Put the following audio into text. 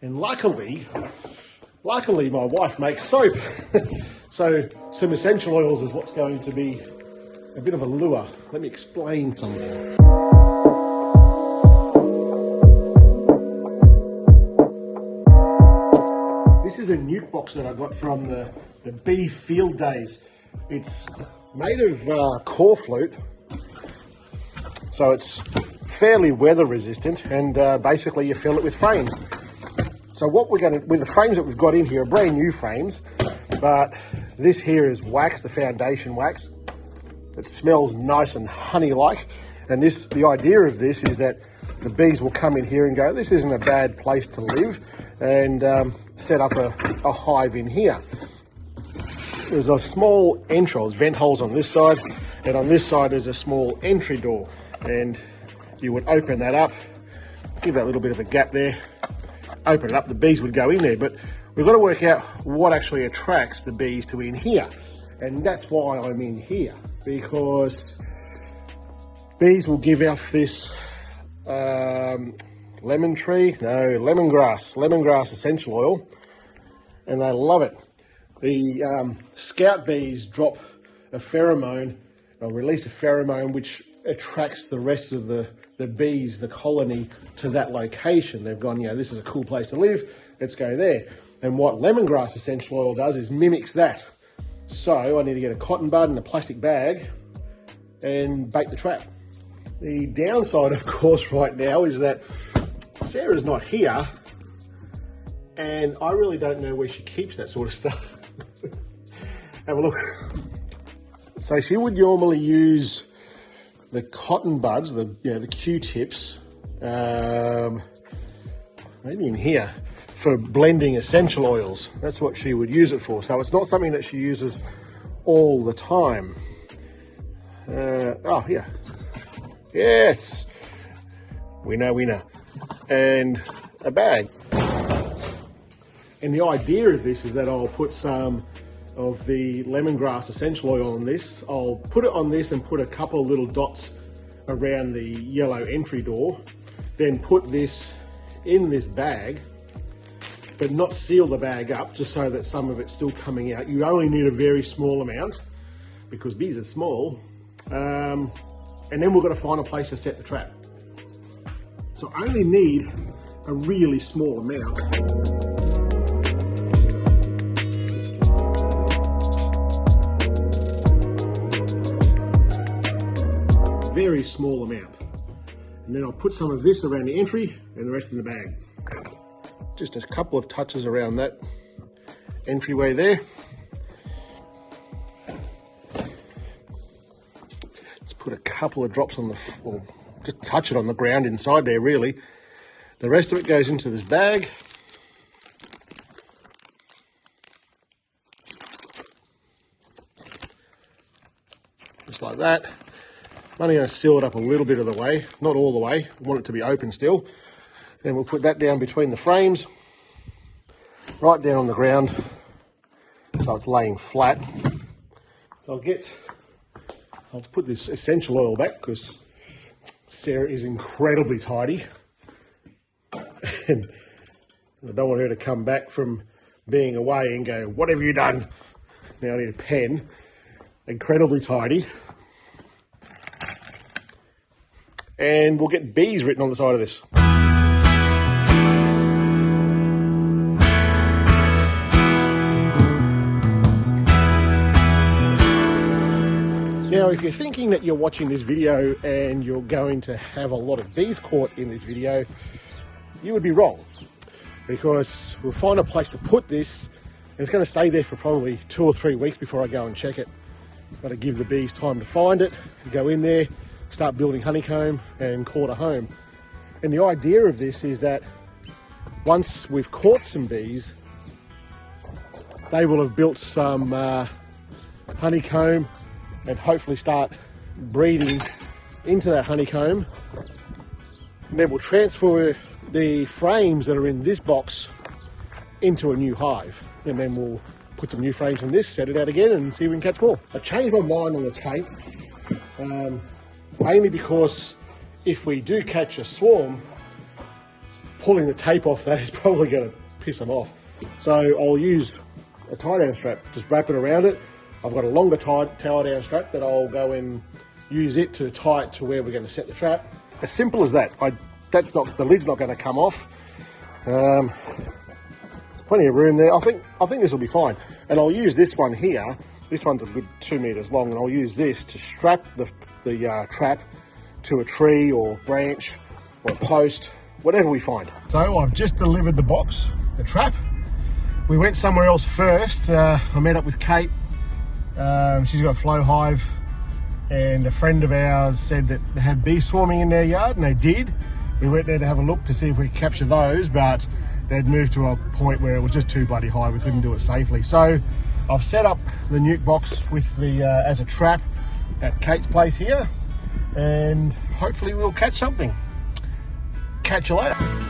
And luckily my wife makes soap. So some essential oils is what's going to be a bit of a lure. Let me explain something. This is a nuke box that I got from the bee field days. It's made of core flute, so it's fairly weather resistant, and basically you fill it with frames. So what we're going to, with the frames that we've got in here, are brand new frames, but this here is wax, the foundation wax. It smells nice and honey-like, and the idea of this is that the bees will come in here and go, this isn't a bad place to live, and set up a hive in here. There's a small entrance, vent holes on this side, and on this side there's a small entry door, and you would open that up, give that a little bit of a gap there, open it up, the bees would go in there. But we've got to work out what actually attracts the bees to in here, and that's why I'm in here, because bees will give off this lemongrass essential oil, and they love it. The scout bees drop a pheromone, or release a pheromone, which attracts the rest of the bees, the colony, to that location. They've gone, this is a cool place to live, let's go there. And what lemongrass essential oil does is mimics that. So I need to get a cotton bud and a plastic bag and bait the trap. The downside, of course, right now is that Sarah's not here, and I really don't know where she keeps that sort of stuff. Have a look. So she would normally use the cotton buds, the Q-tips, maybe in here, for blending essential oils. That's what she would use it for. So it's not something that she uses all the time. Oh, yeah. Yes. We know. And a bag. And the idea of this is that I'll put some of the lemongrass essential oil on this. I'll put it on this and put a couple of little dots around the yellow entry door. Then put this in this bag, but not seal the bag up, just so that some of it's still coming out. You only need a very small amount because bees are small. And then we've got to find a place to set the trap. So I only need a really small amount. Very small amount. And then I'll put some of this around the entry and the rest in the bag. Just a couple of touches around that entryway there. Let's put a couple of drops on or just touch it on the ground inside there, really. The rest of it goes into this bag. Just like that. I'm only going to seal it up a little bit of the way, not all the way. I want it to be open still. Then we'll put that down between the frames, right down on the ground, so it's laying flat. So I'll put this essential oil back because Sarah is incredibly tidy. And I don't want her to come back from being away and go, what have you done? Now I need a pen. Incredibly tidy. And we'll get bees written on the side of this. Now, if you're thinking that you're watching this video and you're going to have a lot of bees caught in this video, you would be wrong, because we'll find a place to put this, and it's going to stay there for probably 2 or 3 weeks before I go and check it. Got to give the bees time to find it, go in there, start building honeycomb and court a home. And the idea of this is that once we've caught some bees, they will have built some honeycomb and hopefully start breeding into that honeycomb. And then we'll transfer the frames that are in this box into a new hive. And then we'll put some new frames in this, set it out again, and see if we can catch more. I changed my mind on the tape, mainly because if we do catch a swarm, pulling the tape off that is probably going to piss them off. So I'll use a tie down strap, just wrap it around it. I've got a longer tie down strap that I'll go and use it to tie it to where we're going to set the trap. As simple as that. The lid's not going to come off. There's plenty of room there. I think this will be fine. And I'll use this one here. This one's a good 2 meters long, and I'll use this to strap the trap to a tree or branch or a post, whatever we find. So I've just delivered the box, the trap. We went somewhere else first. I met up with Kate. She's got a flow hive, and a friend of ours said that they had bees swarming in their yard, and they did. We went there to have a look to see if we could capture those, but they'd moved to a point where it was just too bloody high. We couldn't do it safely. So I've set up the nuke box with the as a trap at Kate's place here, and hopefully we'll catch something. Catch you later.